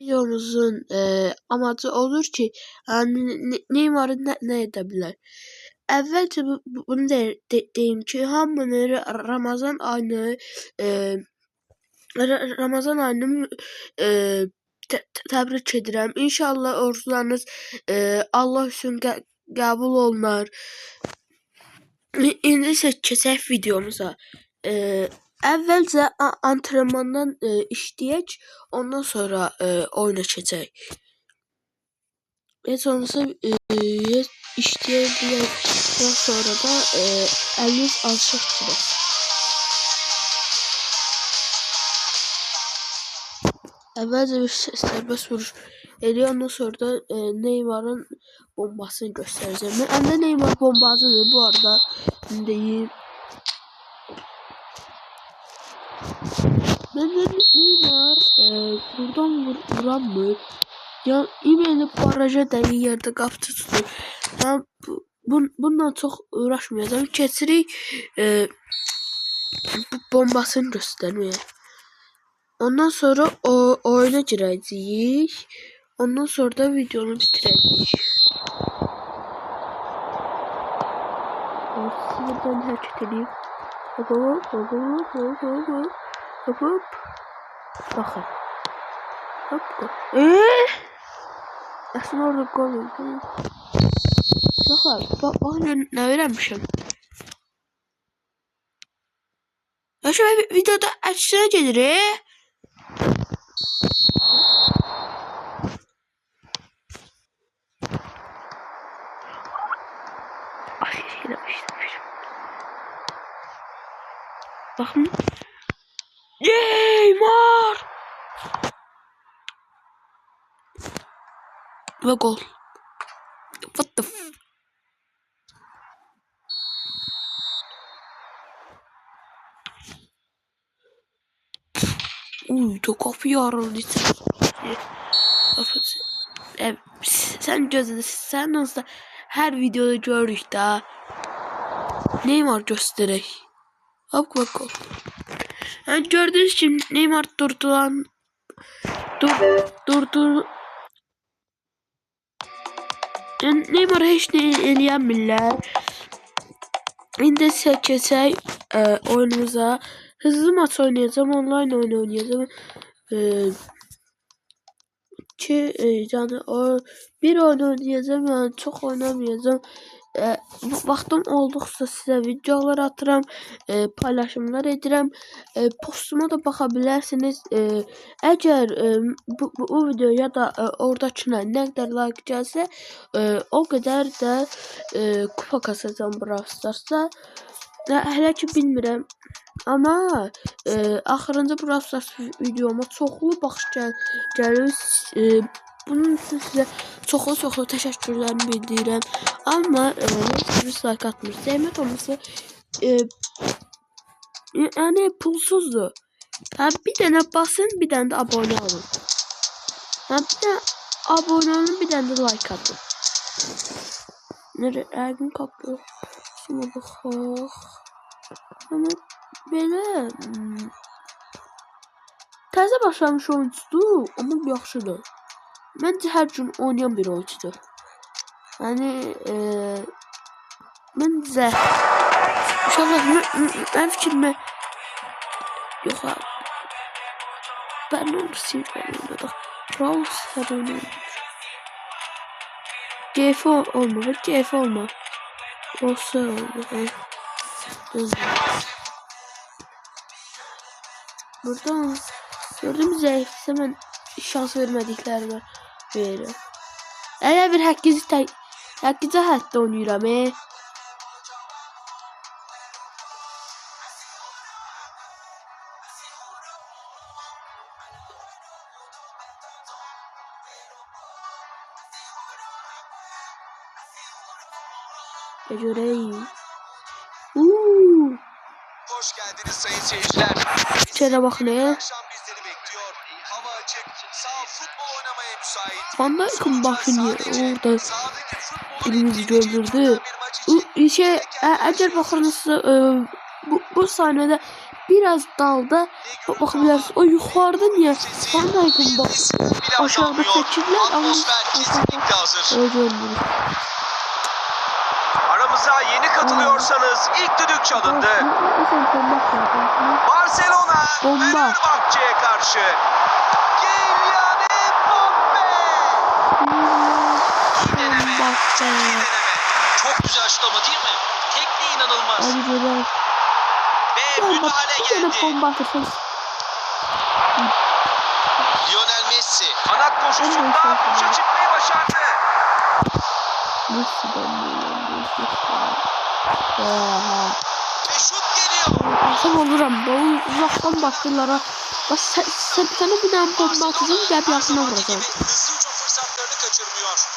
Videomuzun amacı olur ki, Neymar'ı nə edə bilər? Əvvəlcə bunu deyim ki, hamını Ramazan ayını təbrik edirəm. İnşallah oruclarınız Allah üçün qəbul olunar. İndi isə keçək videomuza. Əvvəlcə antrenmandan işləyək, ondan sonra oyuna keçək. Heç olmasa işləyək, sonra da əlimiz alışıq çıxır. Əvvəlcə bir sərbəst vuruş eləyək, ondan sonra da Neymar'ın bombasını göstərəcəm. Məndə Neymar bombacıdır bu arada, deyim. Məndə Neymar buradan vuranmır. Yəni İmeli baraja dəyi yerdə qapçı tutur. Bundan çox uğraşmayacağım. Keçirik bombasını göstərməyə. Ondan sonra oyuna girəcəyik. Ondan sonra da videonu bitirəcəyik. Buradan hərəkət edeyim. Hop. Baxın. Hop. Aslında orada gol oldu. Bakın nə öyrənmişəm. Şöyle videoda açsana gelir. Bakın. Neymar. Ve gol. What the f... Çok kapıyı aradı. Sen gözünü sen olsa her videoda görürük da. Neymar gösterək. Hop gol. Yani gördüğünüz gibi Neymar durdu. Yani Neymar'a heç nə eləyəmirlər. İndi isə keçək oyunumuza. Hızlı maç oynayacağım, online oyun oynayacağım. Yani bir oyun oynayacağım, yani çok oynamayacağım. Vaxtım olduqca sizə videolar atıram, paylaşımlar edirəm. Postuma da baxa bilərsiniz. Əgər bu videoya da oradakına nə qədər like gəlsə, o qədər də kupa kasacağım Brawl Stars'da. Hələ ki bilmirəm. Amma axırıncı Brawl Stars videoma çoxlu baxış gəlir. Bunun üçün sizə çoxlu təşəkkürlərimi bildirirəm. Amma heç bir like atmır. Zəhmət olmasa yəni pulsuzdur. Bir dənə basın, bir dənə də abunə olun. Bir dənə abunə olun, bir dənə də like atın. Rəqim qapı. Şuna baxaq. Amma belə təzə başlamış oyuncudur, amma yaxşıdır. Məncə hər gün oynayan bir oyuncudur. Yəni məncə uşaqlar mənim fikrimə yox abi. Ben onu silver'da browser oynuyorum. GF olma, GF olma. Olsa olma. Buradan gördüğümüz zayıfsa ben şans vermediklerime veririm. Eğer bir herkese hatta oynayıram. Göreyim. Hoş geldiniz sayın seyirciler. İçeri bak ne? Akşam bizleri bekliyor. Hava açık. Sağ futbol oynamaya müsait. Van Dijk'ın bakın orada elimizi gördürdü. Eğer bakırsanız bu sahnede biraz dalda bakabilirsiniz. O yukarıda niye? Van Dijk'ın bak aşağıda çekirler ama Atmosfer kesinlikle hazır. öyle. Aramıza yeni katılıyorsanız ilk düdük çalındı. Barcelona Fenerbahçe'ye karşı. Kylian Mbappe. İyi deneme. Çok iyi deneme. Çok güzel şut ama değil mi? Tekniği inanılmaz. Ve müdahale geldi. Lionel Messi kanat koşusunda boşa çıkmayı başardı. Ve şut geliyor. Sen olurum. Doğru uzaktan baktılara. Bak sana bir tane bomba atacağım. Gel bir yakına vuracağım. Hızlı hücum fırsatlarını kaçırmıyor.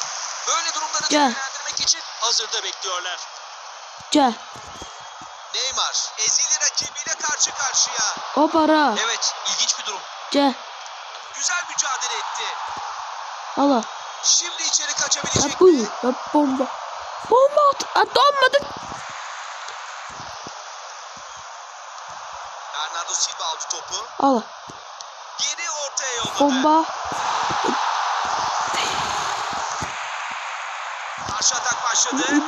Böyle durumları değerlendirmek için hazırda bekliyorlar. Gel. Neymar ezili rakibiyle karşı karşıya. O para. Evet, ilginç bir durum. Gel. Güzel mücadele etti. Allah. Şimdi içeri Ya kaçabilecek bu. mi? Ya bomba. Bomba at. Donmadı. Bernardo Silva aldı topu. Allah. Geri ortaya yolladı. Bomba. Karşı atak başladı. İleriyi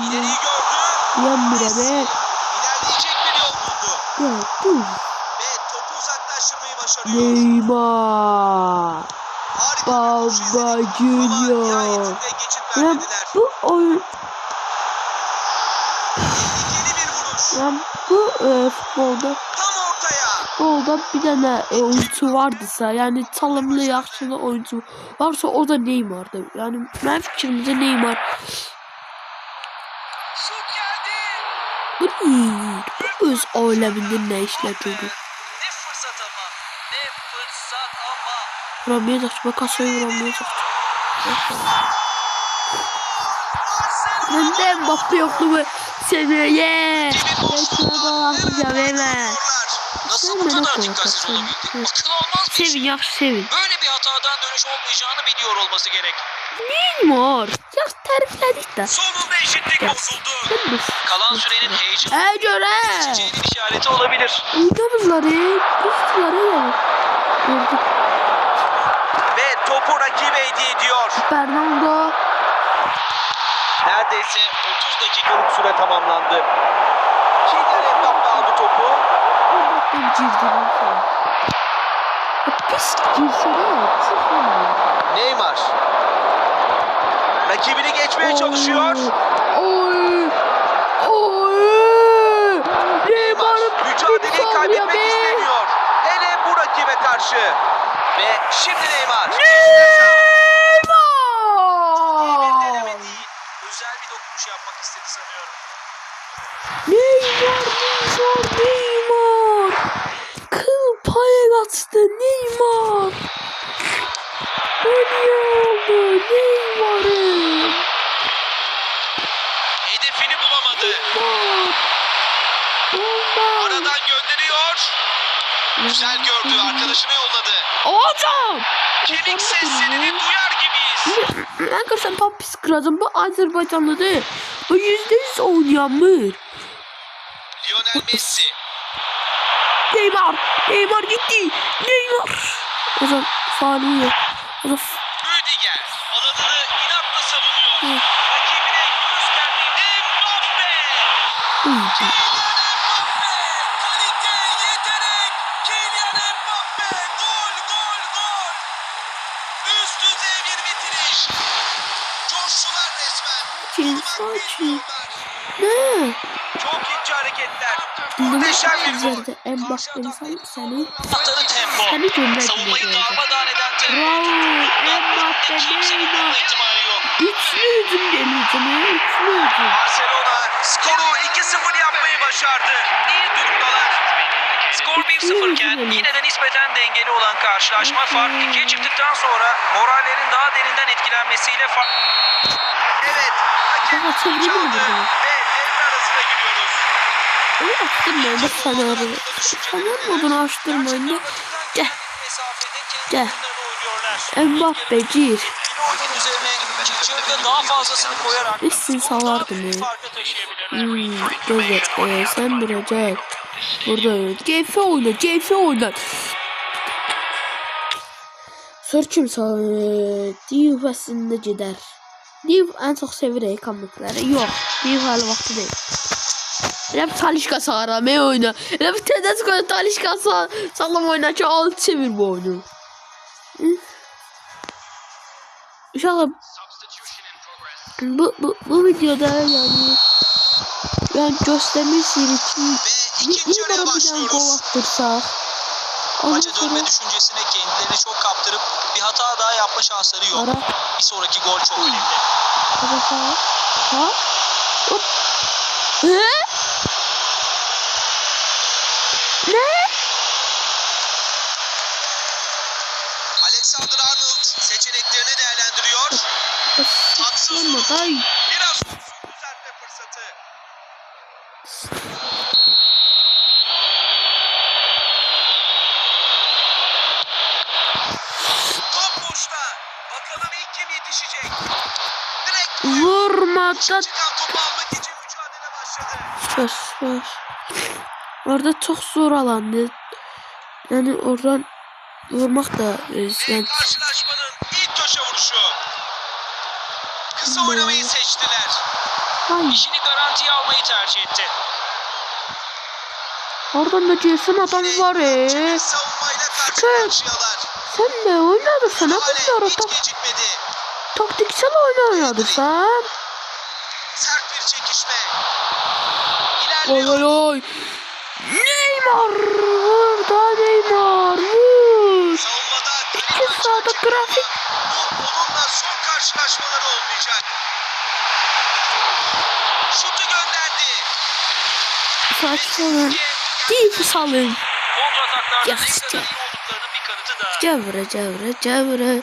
İleriyi gördü. Yan bire Messi be. İlerleyecek bir yol buldu. Ya bu. Ve topu uzaklaştırmayı başarıyor. Neymar. Harika bir koşu izledik. Baba Ama Junior. nihayetinde geçit Ya vermediler. bu oyun. Tehlikeli bir vuruş. Ya bu futbolda. Tam ortaya. Futbolda bir tane oyuncu vardıysa yani çalımlı yaxşılı oyuncu varsa o da Neymar'dı. Yani benim fikrimcə Neymar. Şut geldi. Bu öz aleminde ne işler gördü. Ne fırsat ama. Ne fırsat ama. Vuramayacaq, Bakasa'yı vuramayacaq. Ben de Mbappe yoktu bu seviyeye. Ya verme. Nasıl bu kadar dikkatsiz olabildi? Akıl olmaz bir Sevin, yaxşı sevin. Böyle bir hatadan dönüş olmayacağını biliyor olması gerek. Neymar. Ya təriflədik də. Sonunda eşitlik bozuldu. Sen Kalan sürenin heyecanı göre. geçeceğinin işareti olabilir. Uydumuzları. Kuşları. Gördük. Ve topu rakibe hediye ediyor. Fernando. Neredeyse 30 dakikalık süre tamamlandı. Kylian Mbappe aldı topu. Ben girdim. Pis girsene. Neymar. Rakibini geçmeye çalışıyor. Oy. Oy. Neymar Neymar'ın mücadeleyi kaybetmek istemiyor. Hele bu rakibe karşı. Ve şimdi Neymar. Neymar. Özel bir dokunuş yapmak istedi sanıyorum. Neymar. Kıl paya kaçtı Neymar. O niye oldu Neymar'ın? Hedefini bulamadı. Neymar. Aradan gönderiyor. Güzel gördü. Arkadaşına yolladı. Hocam. Kemik seslerini duyar gibiyiz. Arkadaşlar top pis kıracağım. Bu Azerbaycanlı değil. Bu %100 oynayanmır. Lionel Messi. Neymar gitti. Neymar. Hocam faaliye. Hocam. Rüdiger. Alanını inatla savunuyor. Rakibine göz gerdi. Mbappe. Kylian Mbappe. Kalite, yetenek. Kylian Mbappe. Gol, gol, gol. Üst düzey bir bitiriş. Coştular resmen. Sakin. Ne? Çok ince hareketler. Muhteşem bir gol. Mbappe'nin seni Atarı tempo. seni gönder Savunmayı diyor. darmadağın eden tempo. Bravo. Mbappe Kimsenin Neymar. bulma ihtimali yok. Üçlü hücum deneyeceğim. Üçlü hücum. Barcelona skoru 2-0 yapmayı başardı. İyi durumdalar. Skor 1-0 iken yine de nispeten dengeli olan karşılaşma fark 2'ye çıktıktan sonra morallerin daha derinden etkilenmesiyle Evet, hakem Daha çevirdi mi çaldı bunu? ve devre arasına giriyoruz. Onu açtırmayın da Fener'i. Fener modunu açtırmayın da. Gel. Gel. Mbappe gir. Oyunun üzerine çığırda daha fazlasını koyarak Biz salardım ya. farkı taşıyabilirler. Evet. Sen duracak. Burada oyna. CF oyna. CF oyna. Sor kimsə Div əslində gedər. Div ən çox sevir kommentləri. Yox, Div hələ vaxtı deyil. Elə bir Talişka sağıram oyna. Elə bir Tedesco'ya Talişka sağlam oyna ki, alt çevir bu oyunu. İnşallah bu videoda yani göstermişsiniz ki yarıya başlıyoruz. Maça dönme düşüncesine kendilerini çok kaptırıp bir hata daha yapma şansları yok. Bir sonraki gol çok önemli. Ha? Hop. Ne? Alexander Arnold seçeneklerini değerlendiriyor. Tatsız biraz düzeltme fırsatı. Top boşta. Bakalım ilk kim yetişecek. Direkt Vurmadan çıkan topu almak için mücadele başladı. Süper. Orada çok zor alandı. Yani oradan vurmak da Ve karşılaşmanın ilk köşe vuruşu. Kısa oynamayı seçtiler. İşini garantiye almayı tercih etti. Oradan da diyorsun adam var Savunmayla karşı karşıyalar. Sen ne oynadın sana bunları Hiç gecikmedi. taktiksel oynadın sen. Sert bir çekişme. İlerliyor. Oy. Neymar burada Neymar. Vur. Savunmada 2 saat grafik. Onunla son karşılaşmaları olmayacak. Şutu gönderdi. Saçmalama. Değil salın. Kontrataklarda ne kadar iyi olduklarının bir kanıtı da. Cəvrə.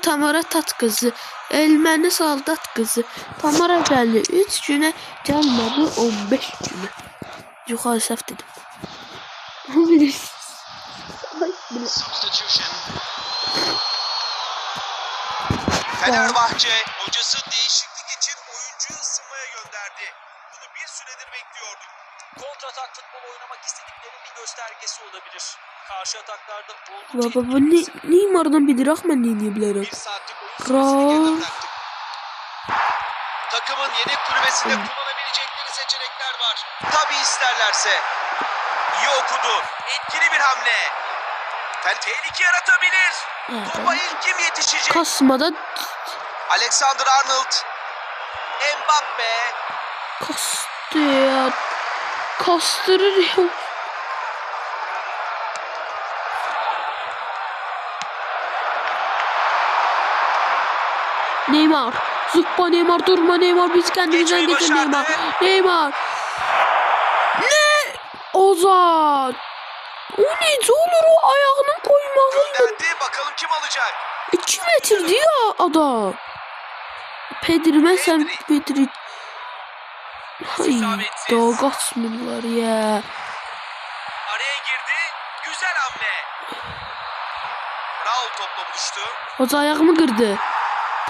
Tamara tat qızı. Elməni saldat qızı. Tamara gəldi 3 günə, gəlmədi 15 günə. Yuxarı səhv dedim. Substitution. Fenerbahçe hocası değişiklik için oyuncu ısınmaya gönderdi. Bunu bir süredir bekliyorduk. Kontratak futbol oynamak istediklerinin bir göstergesi olabilir. Karşı ataklarda oldukça... Baba Neymar'dan bilir mən neyə bilərəm. Bir saatlik oyun süresini geride bıraktık. Takımın yedek kulübesinde kullanabilecekleri seçenekler var. Tabii isterlerse. İyi okudu. Etkili bir hamle. Tehlike yaratabilir. Topa ilk kim yetişecek? Kasmada Alexander Arnold. Mbappe. kastı ya. Kastırır ya. Neymar. Zıppa Neymar, durma Neymar, biz kendimizden getir Neymar. Neymar. Ne? Ozan. O nece olur o ayağının koymasıyla. Gönderdi. Bakalım kim alacak? 2 metre diyor adam. Pedri. Hay daha kaçmırlar ya. Araya girdi. Güzel hamle. Raul topla buluştu. Hoca ayağımı kırdı.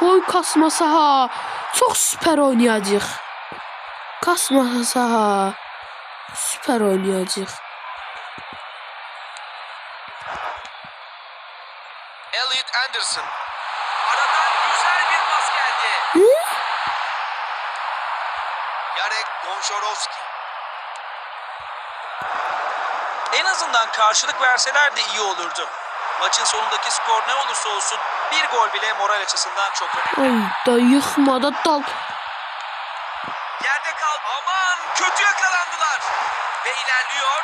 Boy kasmasa ha. Çok süper oynayacak. Kasmasa ha. Süper oynayacak. Elliot Anderson. Aradan güzel bir pas geldi. Ne? Jarek Gonçarovski. En azından karşılık verseler de iyi olurdu. Maçın sonundaki skor ne olursa olsun bir gol bile moral açısından çok önemli. Ay da yıkma da dal. Yerde kal. Aman kötü yakalandılar. Ve ilerliyor.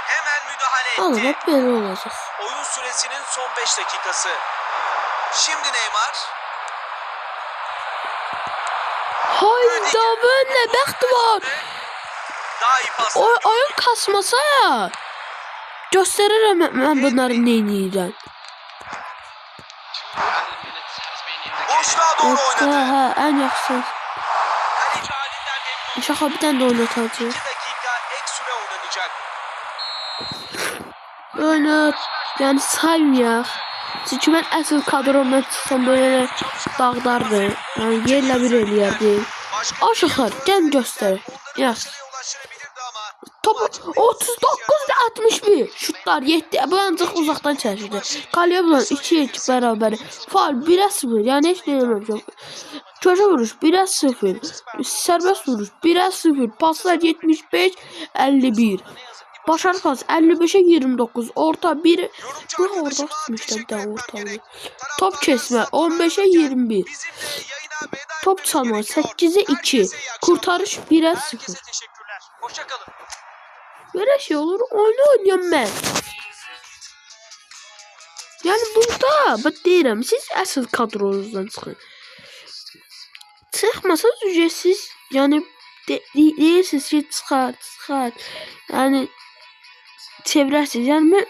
Hemen müdahale etti. Allah böyle olacak. Oyun süresinin son 5 dakikası. Şimdi Neymar. Hayda böyle bəxt var. Daha iyi pas. Oyun kasmasa ya. Gösteririm ben bunların neyini. Boşluğa doğru oynadı. Ha, en yaxşı. Kaleci halinden memnun. Şaka bir tane de oynatacak. 2 dakika ek süre oynanacak. Oynat. Yani saymayak. Çünkü ben əsl kadromdan çıxsam böyle dağdardı. Yani yerlə bir eləyərdi. Aşıqlar, gəm göstər. Yax. Topu 39-61. Şutlar 7. Bu ancaq uzaqdan çəkildi. Kalyabla 2-2 bərabər. Faul 1-0. Yəni heç nə eləməmişəm. Köşə vuruş 1-0. Sərbəst vuruş 1-0. Paslar 75-51. Başarı pas 55'e 29. Orta 1. Bu orada tutmuşlar bir tane ortalığı. Top kesme 15'e 21. Top çalma 8'e 2. Kurtarış 1'e 0. Böyle şey olur. Oyunu oynuyorum ben. Yani burada bak deyirəm, siz əsl kadronuzdan çıxın. Çıxmasanız ücretsiz, yani deyirsiniz ki çıxar. Yani çevrəsiz. Yani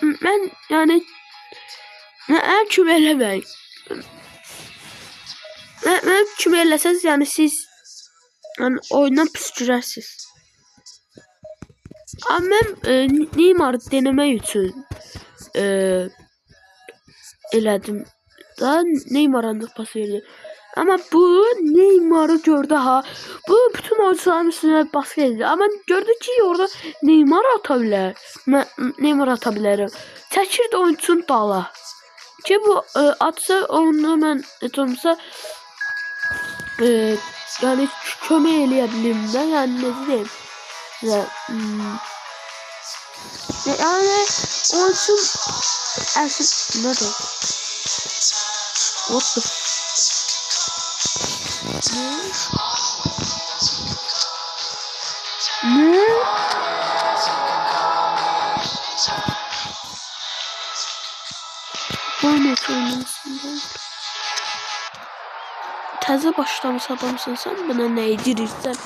mən yani mən kimi eləmək. Mən kimi eləsəz, yani siz yani oyundan püskürərsiniz. Amma mən Neymar'ı denemək üçün elədim. Da Neymar'a da pas verdi. Ama bu Neymar'ı gördü ha. Bu bütün oyuncuların üstüne baskı edildi. Ama gördü ki orada Neymar atabilir. Neymar atabilirim. Çəkir də oyuncunun dala. Ki bu atsa onu mən etmsə yani kömək eləyə bilim də. Yəni nə deyim? Yani oyuncun əsl nədir? What the ne? Lanet olmasın. Təzə başlamış adamsın sen, bana ne yedirirsən?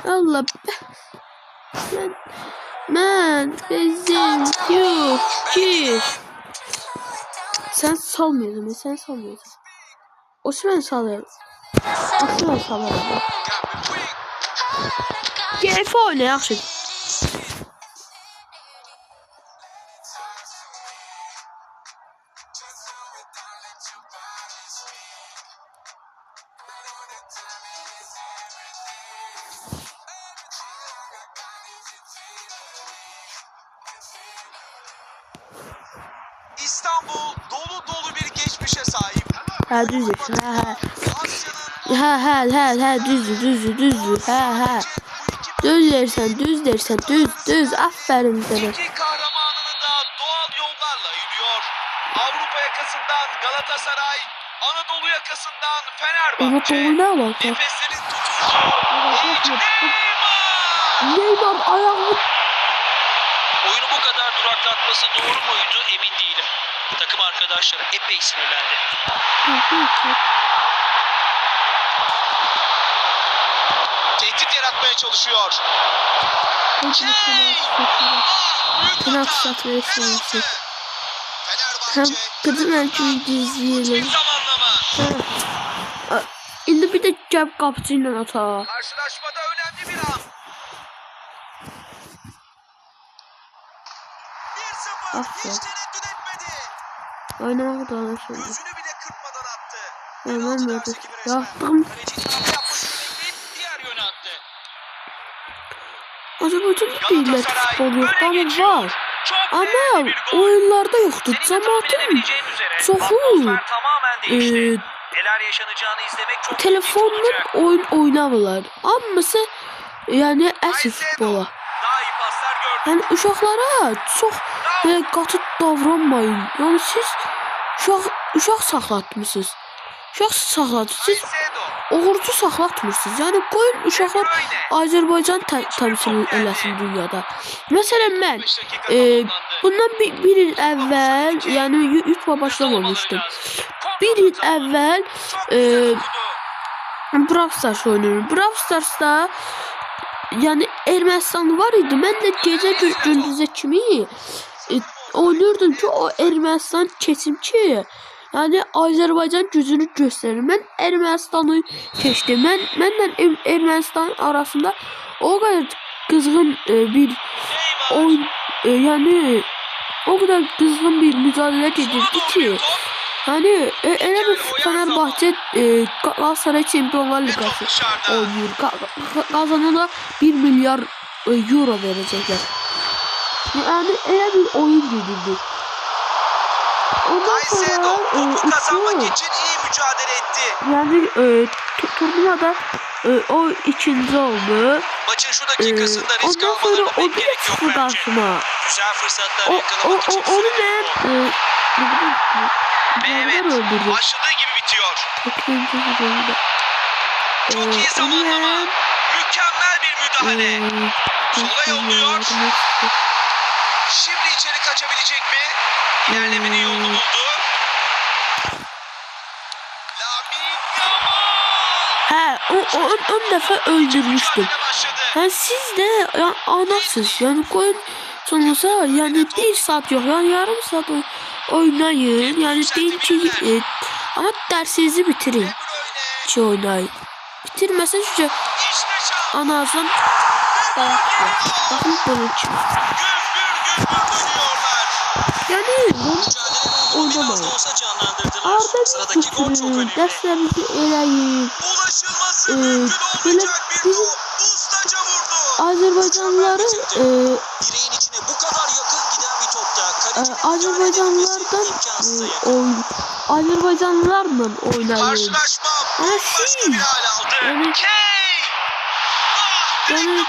Allah. Mən bizim yok ki. Sen salmıyordun. Osman salır. Keyif oyna yaxşı. İstanbul dolu bir geçmişe sahip. Ha düz. Ha düz. Ha. Düz dersen düz. Aferin sana. İki kahramanını da doğal yollarla yürüyor. Avrupa yakasından Galatasaray, Anadolu yakasından Fenerbahçe. Nefeslerin tutulduğu Neymar ayağını. Oyunu bu kadar duraklatması doğru muydu emin değilim. Takım arkadaşları epey sinirlendi. Tehdit yaratmaya çalışıyor. Penaltı satmaya çalışıyor. Hem kadın erkeği izleyelim. Şimdi bir de cep kapısıyla ata. Karşılaşmada önemli bir an. 1-0 hiç tereddüt etmedi. Oynamak da olur şimdi. Gözünü bile kırpmadan attı. Hemen böyle yaptım. Diğer yöne attı. Azerbaycan'da değiller futbol yok ama var. Ama oyunlarda yoktu. Cemaatin çoxu Neler yaşanacağını izlemek çok telefonla oyun oynamırlar. Amması yani əsl futbola. Yani uşaqlara çox qatı davranmayın. Yani siz uşaq saxlatmısınız. Siz uğurcu saxlatmırsınız. Yani qoyun uşaqlar Azərbaycan təmsil eləsin dünyada. Məsələn mən bundan bir il əvvəl, yəni YouTube'a başlamamışdım. Bir il əvvəl Brawl Stars oynuyorum. Brawl Stars'da yani Ermənistan var idi. Mən də gecə gündüzə kimi oynuyordum ki o Ermənistan keçim ki yani Azerbaycan gücünü gösterir. Ben Ermenistan'ı keçtim. Mənlə Ermənistan arasında o kadar kızgın bir oyun yani o kadar kızgın bir mücadele edildi ki hani elə bir Fenerbahçe Galatasaray Çempionlar Ligası oynuyor. Kazanana 1 milyar euro verecekler. Yani elə bir oyun gedirdi. Ondan Caicedo sonra topu kazanmak için iyi mücadele etti. yani turnuvada o ikinci oldu. Maçın şu dakikasında risk Ondan sonra almalarına o pek bir gerek yok çıktı bence. karşıma. Güzel fırsatlar O yakalamak için onu süre ben Ve evet, öldürdü. başladığı gibi bitiyor. Çok iyi Onu zamanlama. ben Mükemmel bir müdahale. Sola yolluyor. Şimdi içeri kaçabilecek mi? İlerlemenin yolunu buldu. Lamine Yamal. 10 defa öldürmüştüm. Mücadele başladı. Yani siz de yani anasız yani koyun sonuçta yani bir saat yok yani yarım saat oynayın yani deyin ki ama dersinizi bitirin De Bruyne. ki oynayın. Bitirmesen şu İşte şans. anasın dayak yer. Bakın bunun için. Gümbür dönüyorlar. Yani bunu Mücadelenin ruhunu biraz oynamayın. da olsa canlandırdılar. Arda Sıradaki gol çok götürün, önemli. derslerinizi eleyin. Ulaşılması Ee, mümkün böyle olmayacak bir bizim top. Ustaca vurdu. Azerbaycanlıları Direğin içine bu kadar yakın giden bir topta. Kalecinin Azerbaycanlılardan Azerbaycanlılarla oynayın. Karşılaşma Ama başka siz bir hal aldı. yani, Kane! yani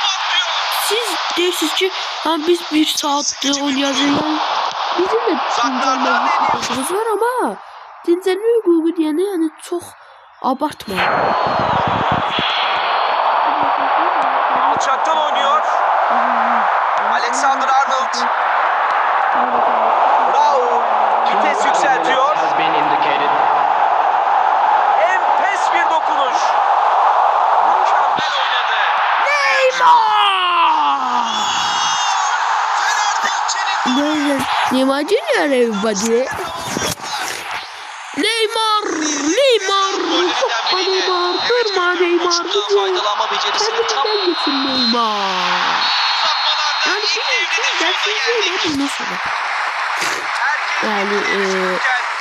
siz dersiniz ki ha biz bir saatte oynayacağız yani bizim de dinlenme hukukumuz var ama dinlenme hukuku diyene yani çok abartmayın. Alçaktan oynuyor. Alexander Arnold. Raul vites yükseltiyor. Enfes bir dokunuş. Mükemmel oynadı. Fenerbahçe'nin Neymar Junior everybody. Neymar. Hoppa Neymar. Durma Neymar. maçından faydalanma becerisini tam Kendinden geçin Neymar. uzatmalarda Yani ilk devrede gerçekten sonuna geldik. söyledim nasıl? Herkes Yani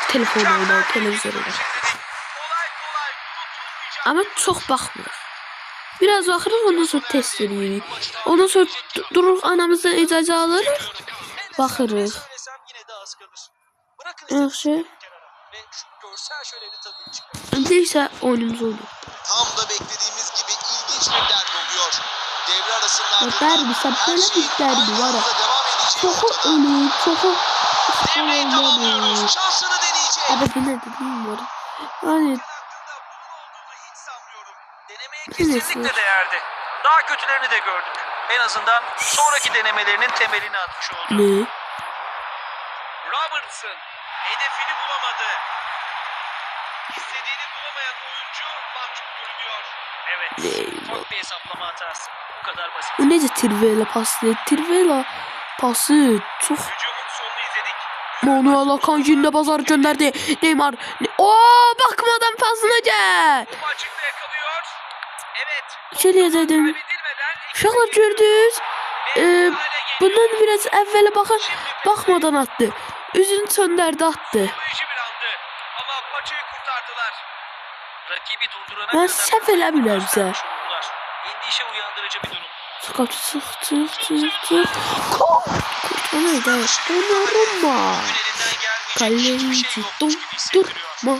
telefon oynar, televizyon oynar. kolay unutulmayacak. Ama çok bakmıyor. Biraz bakırız ondan sonra test ediyoruz. Ondan sonra durur anamızdan icazə alırıq. Bakırıq. Yine de az kalır. Bırakın Yaxşı. ve şu görsel şöleni tadını çıkarın. Neyse oyunumuz oldu. Tam da beklediğimiz gibi ilginç bir derbi oluyor. Devre arasında Derbi, böyle bir derbi var. Çok ölü, çok devreyi tamamlıyoruz. Şansını deneyecek. Abi ne dediğim var. Yani Hiç sanmıyorum. Denemeye kesinlikle değerdi. Daha kötülerini de gördük. En azından sonraki denemelerinin temelini atmış oldu. ne? Robertson hedefini bulamadı. İstediğini bulamayan oyuncu mahcup görünüyor. Evet. Ufak bir hesaplama hatası. Bu kadar basit. Bu nece Trivela pası? Trivela pası çok. Hücumun sonunu izledik. Manuel Akanji'nin de bazar gönderdi. Neymar. Bakmadan pasına gel. Bu açıkta yakalıyor. Evet. Şöyle dedim. Kaybedilmeden Uşaqlar gördünüz. Bundan biraz evvela bakmadan attı. Üzünü söndürdü attı. Büyücü bir andı. Ama maçı kurtardılar. Rakibi durdurana Ben kadar səhv eləmirəm bizə. oldular. Endişe uyandırıcı bir durum. Çık. Kurtarmayı da. Onarma. Bugün elinden gelmeyecek hiçbir Kaleci şey yokmuş gibi hissettiriyor. durma.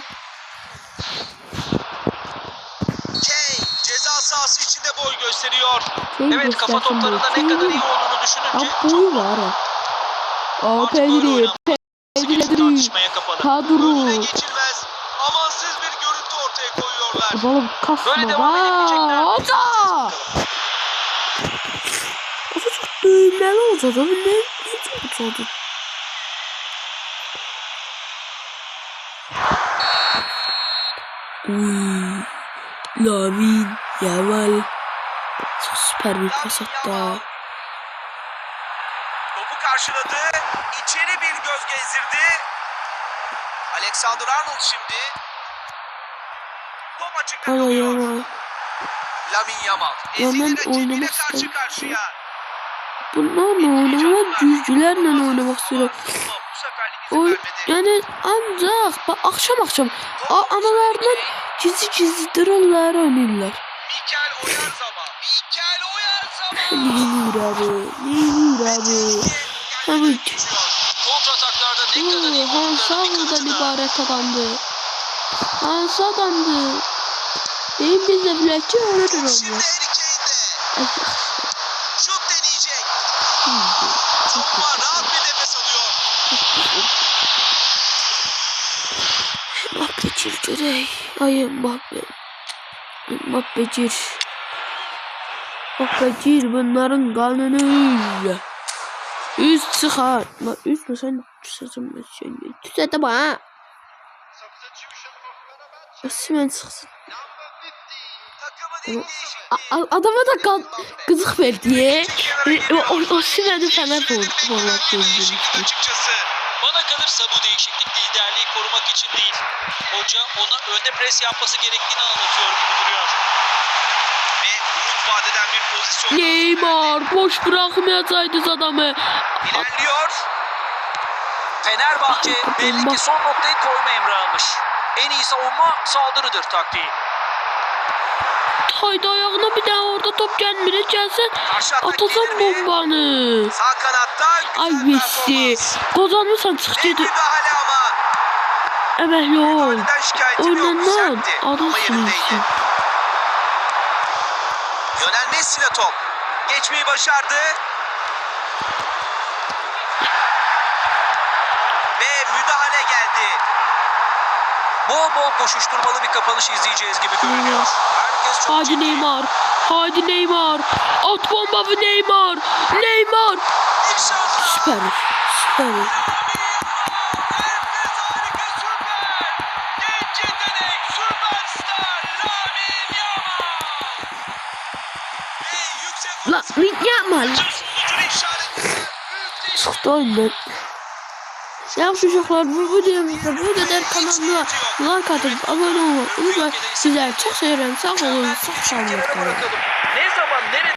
Kane ceza sahası içinde boy gösteriyor. Kane Evet, kafa göstersin toplarında boyu. ne kadar iyi olduğunu düşününce Ha boyu var ha. artık böyle Pedri. oynanması Pedri. tartışmaya kapalı. Kadro. Önüne geçilmez. Amansız bir görüntü ortaya koyuyorlar. Oğlum Böyle kasma devam edemeyecekler. da. Oza. O da çok düğmeli olacak ama ne çok olacak. Uy. Lamine Yamal. Çok süper bir pas hatta. Topu karşıladı. İçeri bir göz gezdirdi. Alexander Arnold şimdi. Top açıkta Ama kalıyor. Yamal. Lamine Yamal. Yamal Ezeli rakibiyle oynamak karşı ister. karşıya. Bunlarla oynamak, cüzcülerle oynamak istiyorum. Ama bu seferlik izin vermedi. Yani ancak akşam analarından gizli dururlar oynarlar. Mikel Oyarzabal. Mikel Oyarzabal. Neynir abi? Neynir abi? Hamit. Kontrataklarda ne kadar iyi Hansa oyuncuların iki buradan katı da. ibaret adamdı. Hansa adamdı. Deyim biz de bilekçi ölürür Şimdi onlar. Harry Kane'de. Ay, Şut deneyecek. şimdi. Savunma rahat bir nefes alıyor. Mbappe çirkerek. Ay Mbappe. Mbappe çir. Mbappe çir bunların kanını. Üst çıkar. Bak üst mü sen? Sözüm sen. Tüsete bana. Simen çıksın. Takımın ilk değişikliği. Adama da kızık verdi ya. O Simen'i Fener format döndürmüştü. Açıkçası. Bana kalırsa bu değişiklik liderliği korumak için değil. Hoca ona önde pres yapması gerektiğini anlatıyor gibi duruyor. Ve umut vadeden bir pozisyon. Neymar boş bırakmayacaktınız adamı. İlerliyor. Fenerbahçe belli ki son noktayı koyma emri almış. En iyi savunma saldırıdır taktiği. Haydi ayağına bir daha orada top gelmeyecek gelsin. Karşı atak Atacağım gelir mi? bombanı. Sağ kanatta Ay güzel Messi. performans. Kazanırsan Ne çıktıydı. müdahale ama. Evet yok. Müdahaleden şikayetim yok. Oynanan Sertti ama adamsın. yerindeydi. Lionel Messi ile top. Geçmeyi başardı. Ve müdahale geldi. Bol bol koşuşturmalı bir kapanış izleyeceğiz gibi görünüyor. Herkes çok Haydi ciddi. Neymar. Haydi Neymar. At bombamı Neymar. Neymar. İnşallah. Süper. Süper. La yapma. Çıktı oyundan. Ya çocuklar bu videomuzda bu kadar kanalına like atıp abone olmayı unutmayın. Sizleri çok seviyorum. Sağ olun. Sağ olun. Ne zaman nerede